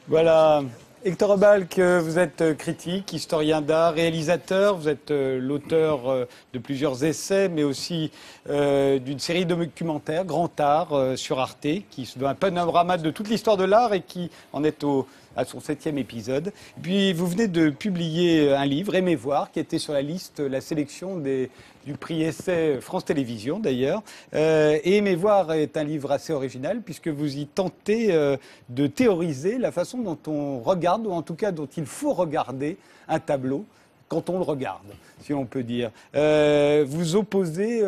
Voilà. Hector Balck, vous êtes critique, historien d'art, réalisateur. Vous êtes l'auteur de plusieurs essais, mais aussi d'une série de documentaires, Grand Art, sur Arte, qui se veut un panorama de toute l'histoire de l'art et qui en est à son 7e épisode. Puis vous venez de publier un livre, Aimez voir, qui était sur la liste, la sélection du prix Essai France Télévisions d'ailleurs. Et Aimez voir est un livre assez original puisque vous y tentez de théoriser la façon dont on regarde, ou en tout cas dont il faut regarder un tableau quand on le regarde, si on peut dire. Vous opposez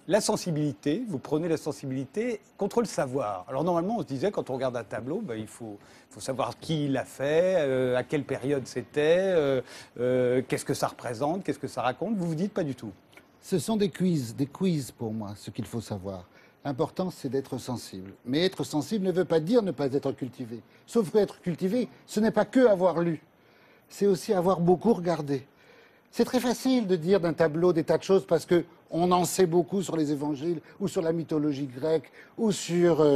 la sensibilité, vous prenez la sensibilité contre le savoir. Alors normalement, on se disait, quand on regarde un tableau, il faut savoir qui l'a fait, à quelle période c'était, qu'est-ce que ça représente, qu'est-ce que ça raconte. Vous vous dites pas du tout. Ce sont des quiz pour moi, ce qu'il faut savoir. L'important, c'est d'être sensible. Mais être sensible ne veut pas dire ne pas être cultivé. Sauf que être cultivé, ce n'est pas que avoir lu. C'est aussi avoir beaucoup regardé. C'est très facile de dire d'un tableau des tas de choses parce qu'on en sait beaucoup sur les évangiles ou sur la mythologie grecque ou sur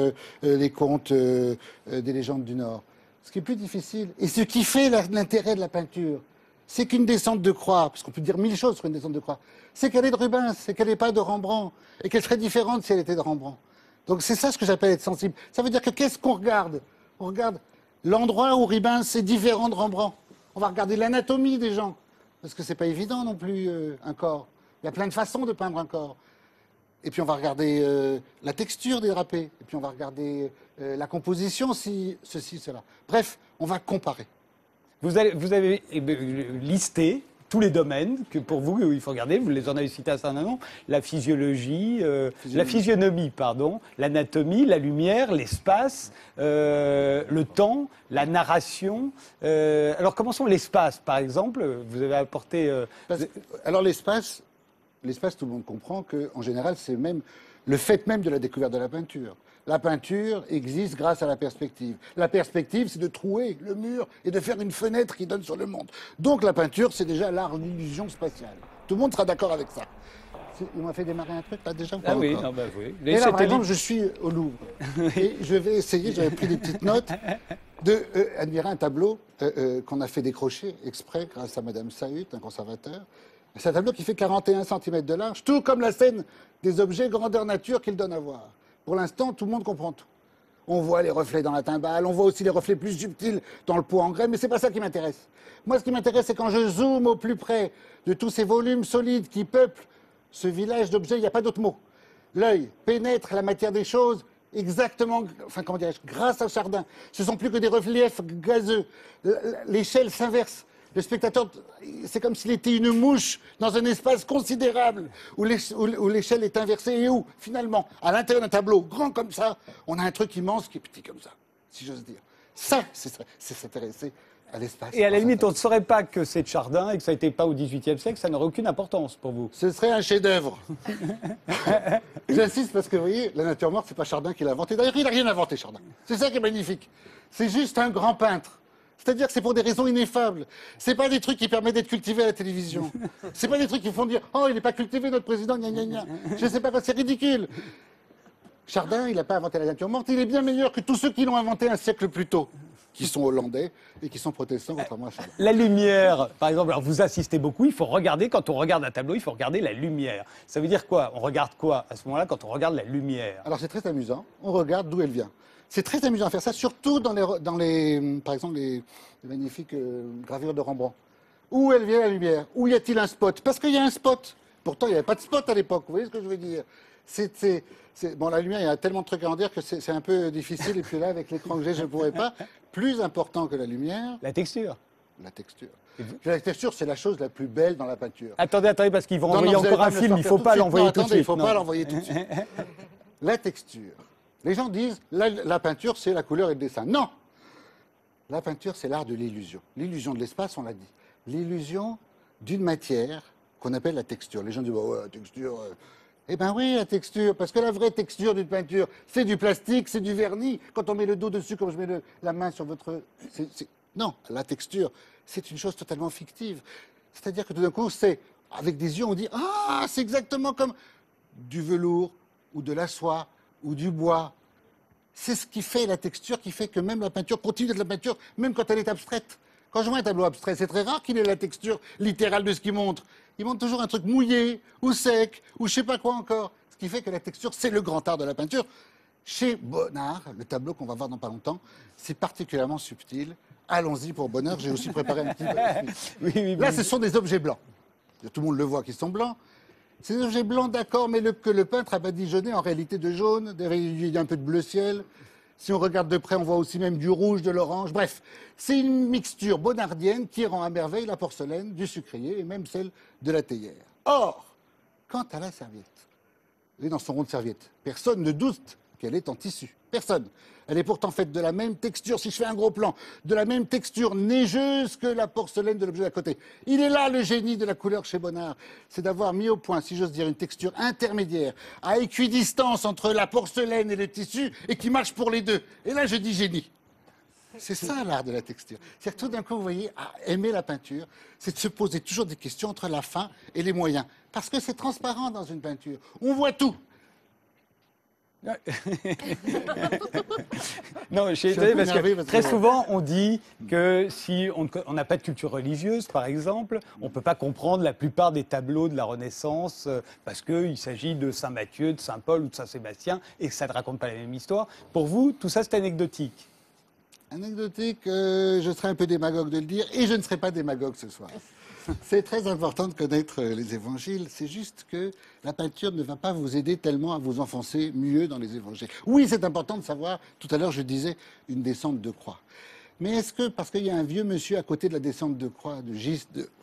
les contes des légendes du Nord. Ce qui est plus difficile, et ce qui fait l'intérêt de la peinture, c'est qu'une descente de croix, parce qu'on peut dire 1000 choses sur une descente de croix, c'est qu'elle est de Rubens, c'est qu'elle n'est pas de Rembrandt, et qu'elle serait différente si elle était de Rembrandt. Donc c'est ça ce que j'appelle être sensible. Ça veut dire que qu'est-ce qu'on regarde? On regarde l'endroit où Rubens est différent de Rembrandt. On va regarder l'anatomie des gens, parce que c'est pas évident non plus un corps. Il y a plein de façons de peindre un corps. Et puis on va regarder la texture des drapés, et puis on va regarder la composition, si ceci, cela. Bref, on va comparer. Vous avez listé tous les domaines que pour vous, il faut regarder. Vous les en avez cités un certain nombre. La physiologie, la physionomie, pardon, l'anatomie, la lumière, l'espace, le temps, la narration. Alors commençons l'espace, par exemple. Vous avez apporté... Alors l'espace, tout le monde comprend qu'en général, c'est même le fait même de la découverte de la peinture. La peinture existe grâce à la perspective. La perspective, c'est de trouer le mur et de faire une fenêtre qui donne sur le monde. Donc la peinture, c'est déjà l'art d'illusion spatiale. Tout le monde sera d'accord avec ça. Il m'a fait démarrer un truc là déjà ou pas oui, encore? non, bah oui. Et là, par exemple, je suis au Louvre. Et je vais essayer, j'avais pris des petites notes, d'admirer un tableau qu'on a fait décrocher exprès grâce à Madame Sahut, un conservateur. C'est un tableau qui fait 41 cm de large, tout comme la scène des objets grandeur nature qu'il donne à voir. Pour l'instant, tout le monde comprend tout. On voit les reflets dans la timbale, on voit aussi les reflets plus subtils dans le pot en grès, mais c'est pas ça qui m'intéresse. Moi, ce qui m'intéresse, c'est quand je zoome au plus près de tous ces volumes solides qui peuplent ce village d'objets, il n'y a pas d'autre mot. L'œil pénètre la matière des choses exactement, enfin comment dirais-je, grâce à Chardin. Ce ne sont plus que des reliefs gazeux. L'échelle s'inverse. Le spectateur, c'est comme s'il était une mouche dans un espace considérable où l'échelle est inversée et où, finalement, à l'intérieur d'un tableau grand comme ça, on a un truc immense qui est petit comme ça, si j'ose dire. Ça, c'est s'intéresser à l'espace. Et à la limite, on ne saurait pas que c'est de Chardin et que ça n'était pas au XVIIIe siècle, ça n'aurait aucune importance pour vous. Ce serait un chef-d'œuvre. J'insiste parce que, vous voyez, la nature morte, c'est pas Chardin qui l'a inventé. D'ailleurs, il n'a rien inventé, Chardin. C'est ça qui est magnifique. C'est juste un grand peintre. C'est-à-dire que c'est pour des raisons ineffables. C'est pas des trucs qui permettent d'être cultivés à la télévision. C'est pas des trucs qui font dire « Oh, il n'est pas cultivé, notre président, gna gna gna ». Je sais pas quoi, c'est ridicule. Chardin, il n'a pas inventé la nature morte. Il est bien meilleur que tous ceux qui l'ont inventé un siècle plus tôt, qui sont hollandais et qui sont protestants, contrairement à Chardin. La lumière, par exemple, alors vous insistez beaucoup, il faut regarder, quand on regarde un tableau, il faut regarder la lumière. Ça veut dire quoi? On regarde quoi à ce moment-là quand on regarde la lumière? Alors c'est très amusant, on regarde d'où elle vient. C'est très amusant à faire ça, surtout dans par exemple, les magnifiques gravures de Rembrandt. Où elle vient la lumière? Où y a-t-il un spot? Parce qu'il y a un spot. Pourtant, il n'y avait pas de spot à l'époque, vous voyez ce que je veux dire? Bon, la lumière, il y a tellement de trucs à en dire que c'est un peu difficile, et puis là, avec l'écran que j'ai, je ne pourrais pas. Plus important que la lumière... La texture. La texture. La texture, c'est la chose la plus belle dans la peinture. Attendez, parce qu'ils vont envoyer encore un film, il ne faut pas l'envoyer tout de suite. Il ne faut pas l'envoyer tout de suite. La texture. Les gens disent, la peinture, c'est la couleur et le dessin. Non! La peinture, c'est l'art de l'illusion. L'illusion de l'espace, on l'a dit. L'illusion d'une matière qu'on appelle la texture. Les gens disent, bah ouais, la texture... Eh bien oui, la texture, parce que la vraie texture d'une peinture, c'est du plastique, c'est du vernis. Quand on met le dos dessus, comme je mets la main sur votre... Non, la texture, c'est une chose totalement fictive. C'est-à-dire que tout d'un coup, c'est... Avec des yeux, on dit, ah, c'est exactement comme du velours, ou de la soie, ou du bois. C'est ce qui fait la texture, qui fait que même la peinture continue d'être la peinture, même quand elle est abstraite. Quand je vois un tableau abstrait, c'est très rare qu'il ait la texture littérale de ce qu'il montre. Il montre toujours un truc mouillé, ou sec, ou je sais pas quoi encore. Ce qui fait que la texture, c'est le grand art de la peinture. Chez Bonnard, le tableau qu'on va voir dans pas longtemps, c'est particulièrement subtil. Allons-y pour bonheur, j'ai aussi préparé un petit peu. Oui, Là, ce sont des objets blancs. Tout le monde le voit qu'ils sont blancs. C'est des objets blancs, d'accord, mais que le peintre a badigeonné en réalité de jaune. Il y a un peu de bleu ciel. Si on regarde de près, on voit aussi même du rouge, de l'orange. Bref, c'est une mixture bonnardienne qui rend à merveille la porcelaine, du sucrier et même celle de la théière. Or, quant à la serviette, elle est dans son rond de serviette. Personne ne doute qu'elle est en tissu. Personne. Elle est pourtant faite de la même texture, si je fais un gros plan, de la même texture neigeuse que la porcelaine de l'objet d'à côté. Il est là le génie de la couleur chez Bonnard. C'est d'avoir mis au point, si j'ose dire, une texture intermédiaire, à équidistance entre la porcelaine et le tissu, et qui marche pour les deux. Et là, je dis génie. C'est ça l'art de la texture. C'est-à-dire que tout d'un coup, vous voyez, à aimer la peinture, c'est de se poser toujours des questions entre la fin et les moyens. Parce que c'est transparent dans une peinture. On voit tout. Non, je suis étonné parce que très souvent on dit que si on n'a pas de culture religieuse, par exemple, on ne peut pas comprendre la plupart des tableaux de la Renaissance parce qu'il s'agit de Saint Matthieu, de Saint Paul ou de Saint Sébastien et que ça ne raconte pas la même histoire. Pour vous, tout ça c'est anecdotique. Anecdotique, je serais un peu démagogue de le dire et je ne serai pas démagogue ce soir. C'est très important de connaître les évangiles. C'est juste que la peinture ne va pas vous aider tellement à vous enfoncer mieux dans les évangiles. Oui, c'est important de savoir, tout à l'heure je disais, une descente de croix. Mais est-ce que, parce qu'il y a un vieux monsieur à côté de la descente de croix,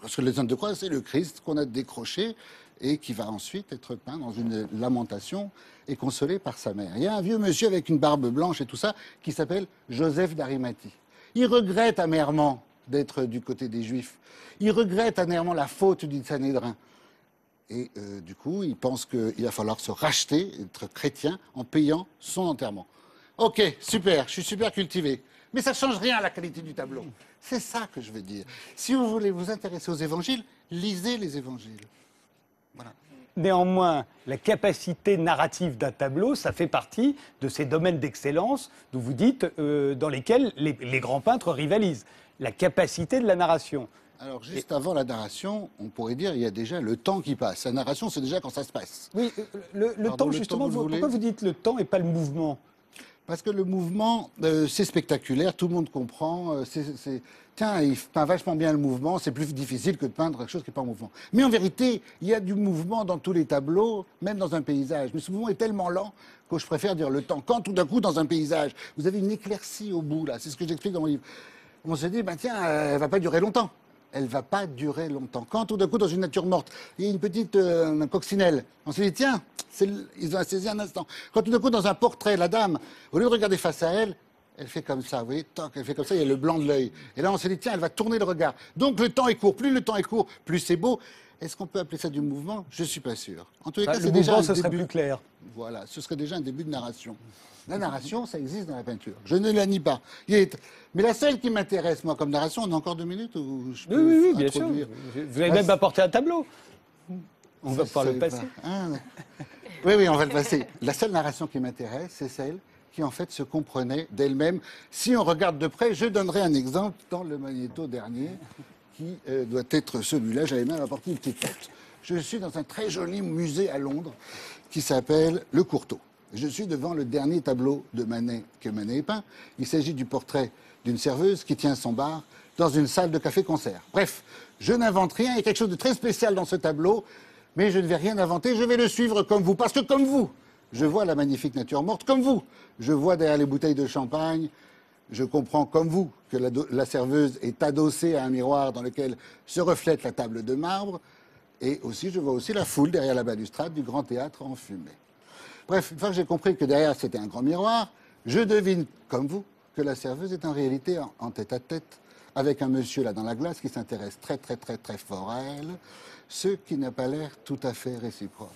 parce que la descente de croix, c'est le Christ qu'on a décroché et qui va ensuite être peint dans une lamentation et consolé par sa mère. Il y a un vieux monsieur avec une barbe blanche et tout ça qui s'appelle Joseph d'Arimathie. Il regrette amèrement d'être du côté des Juifs. Il regrette amèrement la faute du Sanhédrin. Et du coup, il pense qu'il va falloir se racheter, être chrétien, en payant son enterrement. Ok, super, je suis super cultivé. Mais ça ne change rien à la qualité du tableau. C'est ça que je veux dire. Si vous voulez vous intéresser aux évangiles, lisez les évangiles. Voilà. Néanmoins, la capacité narrative d'un tableau, ça fait partie de ces domaines d'excellence dont vous dites, dans lesquels les grands peintres rivalisent. La capacité de la narration. Alors, juste avant la narration, on pourrait dire il y a déjà le temps qui passe. La narration, c'est déjà quand ça se passe. Oui, le temps, justement, pourquoi vous dites le temps et pas le mouvement? Parce que le mouvement, c'est spectaculaire, tout le monde comprend. Tiens, il peint vachement bien le mouvement, c'est plus difficile que de peindre quelque chose qui n'est pas en mouvement. Mais en vérité, il y a du mouvement dans tous les tableaux, même dans un paysage. Mais ce mouvement est tellement lent que je préfère dire le temps. Quand tout d'un coup, dans un paysage, vous avez une éclaircie au bout, là, c'est ce que j'explique dans mon livre. On se dit, tiens, elle ne va pas durer longtemps. Elle ne va pas durer longtemps. Quand tout d'un coup, dans une nature morte, il y a une petite coccinelle, on se dit, tiens, ils ont saisi un instant. Quand tout d'un coup, dans un portrait, la dame, au lieu de regarder face à elle, elle fait comme ça, vous voyez, toc, elle fait comme ça, il y a le blanc de l'œil. Et là, on se dit, tiens, elle va tourner le regard. Donc le temps est court. Plus le temps est court, plus c'est beau. Est-ce qu'on peut appeler ça du mouvement? Je ne suis pas sûr. En tous les cas, c'est déjà ce serait plus clair. Voilà, ce serait déjà un début de narration. La narration, ça existe dans la peinture. Je ne la nie pas. Mais la seule qui m'intéresse, moi, comme narration, on a encore 2 minutes où je peux Oui, bien sûr. Vous avez même apporté un tableau. On va pouvoir le passer. Oui, on va le passer. La seule narration qui m'intéresse, c'est celle qui, en fait, se comprenait d'elle-même. Si on regarde de près, je donnerai un exemple dans le magnéto dernier, qui doit être celui-là. J'avais même apporté une petite note. Je suis dans un très joli musée à Londres qui s'appelle Le Courtauld. Je suis devant le dernier tableau de Manet que Manet ait peint. Il s'agit du portrait d'une serveuse qui tient son bar dans une salle de café-concert. Bref, je n'invente rien, il y a quelque chose de très spécial dans ce tableau, mais je ne vais rien inventer, je vais le suivre comme vous, parce que comme vous, je vois la magnifique nature morte comme vous. Je vois derrière les bouteilles de champagne, je comprends comme vous que la serveuse est adossée à un miroir dans lequel se reflète la table de marbre, et aussi je vois aussi la foule derrière la balustrade du grand théâtre en fumée. Bref, une fois que j'ai compris que derrière c'était un grand miroir, je devine, comme vous, que la serveuse est en réalité en tête-à-tête avec un monsieur là dans la glace qui s'intéresse très fort à elle, ce qui n'a pas l'air tout à fait réciproque.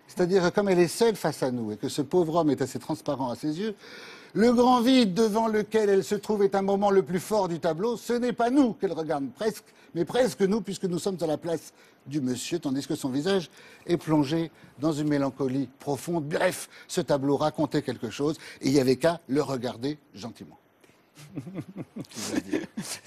C'est-à-dire, comme elle est seule face à nous et que ce pauvre homme est assez transparent à ses yeux, le grand vide devant lequel elle se trouve est un moment le plus fort du tableau. Ce n'est pas nous qu'elle regarde presque, mais presque nous, puisque nous sommes à la place du monsieur, tandis que son visage est plongé dans une mélancolie profonde. Bref, ce tableau racontait quelque chose et il n'y avait qu'à le regarder gentiment.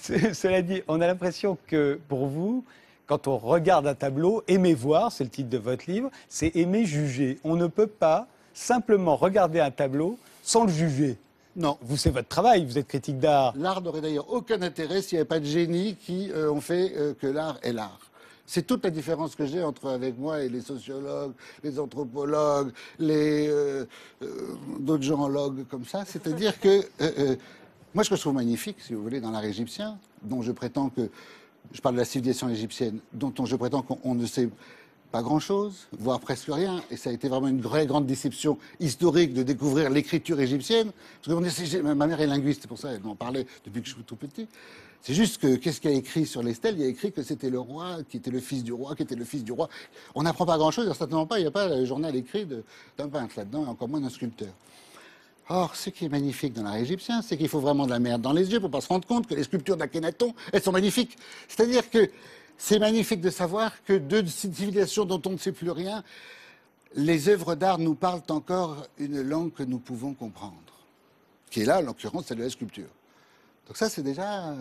Cela dit, on a l'impression que pour vous, quand on regarde un tableau, aimer voir, c'est le titre de votre livre, c'est aimer juger. On ne peut pas simplement regarder un tableau sans le juger. Non. Vous, c'est votre travail, vous êtes critique d'art. L'art n'aurait d'ailleurs aucun intérêt s'il n'y avait pas de génies qui ont fait que l'art est l'art. C'est toute la différence que j'ai avec moi et les sociologues, les anthropologues, d'autres genrologues comme ça. C'est-à-dire que moi, ce que je trouve magnifique, si vous voulez, dans l'art égyptien, dont je prétends que, je parle de la civilisation égyptienne, dont je prétends qu'on ne sait pas grand-chose, voire presque rien, et ça a été vraiment une vraie grande déception historique de découvrir l'écriture égyptienne. Parce que ma mère est linguiste, c'est pour ça, elle m'en parlait depuis que je suis tout petit. C'est juste que, qu'est-ce qu'il y a écrit sur les stèles? Il y a écrit que c'était le roi, qui était le fils du roi, qui était le fils du roi. On n'apprend pas grand-chose, certainement pas, il n'y a pas le journal écrit d'un peintre là-dedans, et encore moins d'un sculpteur. Or, ce qui est magnifique dans l'art égyptien, c'est qu'il faut vraiment de la merde dans les yeux pour pas se rendre compte que les sculptures d'Akhenaton, elles sont magnifiques. C'est-à-dire que c'est magnifique de savoir que de civilisations dont on ne sait plus rien, les œuvres d'art nous parlent encore une langue que nous pouvons comprendre. Qui est là, en l'occurrence, celle de la sculpture. Donc ça, c'est déjà...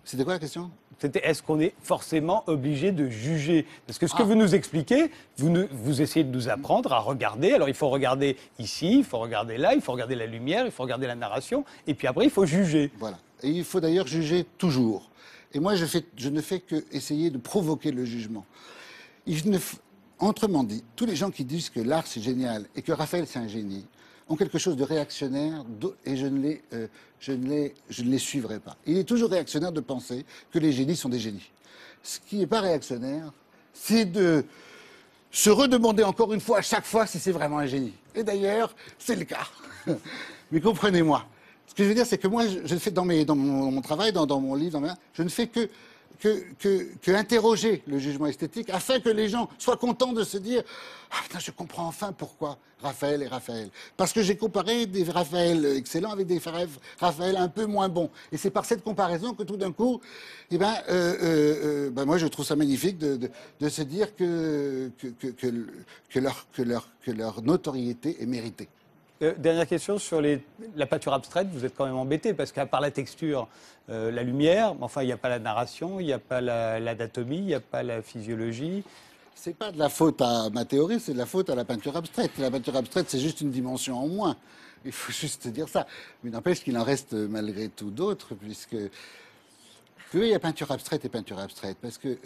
C'était quoi la question? C'était, est-ce qu'on est forcément obligé de juger? Parce que ce que vous nous expliquez, vous essayez de nous apprendre à regarder. Alors il faut regarder ici, il faut regarder là, il faut regarder la lumière, il faut regarder la narration, et puis après il faut juger. Voilà. Et il faut d'ailleurs juger toujours. Et moi, je ne fais que essayer de provoquer le jugement. Autrement dit, tous les gens qui disent que l'art c'est génial et que Raphaël c'est un génie ont quelque chose de réactionnaire et je ne les suivrai pas. Il est toujours réactionnaire de penser que les génies sont des génies. Ce qui n'est pas réactionnaire, c'est de se redemander encore une fois à chaque fois si c'est vraiment un génie. Et d'ailleurs, c'est le cas. Mais comprenez-moi. Ce que je veux dire, c'est que moi, je fais dans mon travail, dans mon livre, je ne fais que interroger le jugement esthétique afin que les gens soient contents de se dire « Ah putain, je comprends enfin pourquoi Raphaël est Raphaël. » Parce que j'ai comparé des Raphaël excellents avec des Raphaël un peu moins bons. Et c'est par cette comparaison que tout d'un coup, moi je trouve ça magnifique de se dire que leur notoriété est méritée. Dernière question sur la peinture abstraite. Vous êtes quand même embêté parce qu'à part la texture, la lumière, enfin il n'y a pas la narration, il n'y a pas l'anatomie, il n'y a pas la physiologie. C'est pas de la faute à ma théorie, c'est de la faute à la peinture abstraite. La peinture abstraite, c'est juste une dimension en moins. Il faut juste dire ça. Mais n'empêche qu'il en reste malgré tout d'autres, puisque oui, il y a peinture abstraite et peinture abstraite, parce que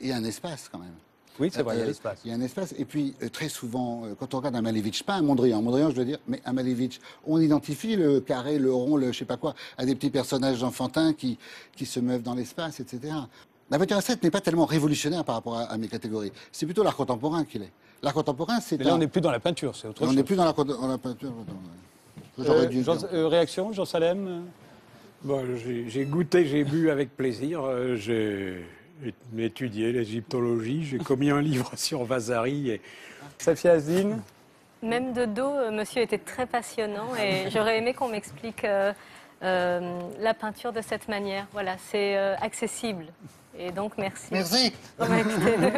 il y a un espace quand même. Oui, c'est vrai, il y a l'espace. Il y a un espace. Et puis, très souvent, quand on regarde un Malevich, pas un Mondrian, je dois dire, mais un Malevich, on identifie le carré, le rond, le je sais pas quoi, à des petits personnages enfantins qui se meuvent dans l'espace, etc. La peinture abstraite n'est pas tellement révolutionnaire par rapport à mes catégories. C'est plutôt l'art contemporain qu'il est. L'art contemporain, c'est... Mais là, on n'est plus dans la peinture, c'est autre chose. On n'est plus dans la peinture. Réaction, Jean Salem? Bon, j'ai goûté, j'ai bu avec plaisir. J'ai étudié l'égyptologie. J'ai commis un livre sur Vasari. Et... Safia Asdine? Même de dos, monsieur était très passionnant et j'aurais aimé qu'on m'explique la peinture de cette manière. Voilà, c'est accessible. Et donc, merci. Merci.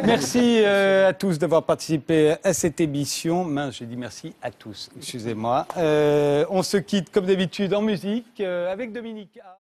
Merci à tous d'avoir participé à cette émission. Mince, j'ai dit merci à tous, excusez-moi. On se quitte comme d'habitude en musique avec Dominique A.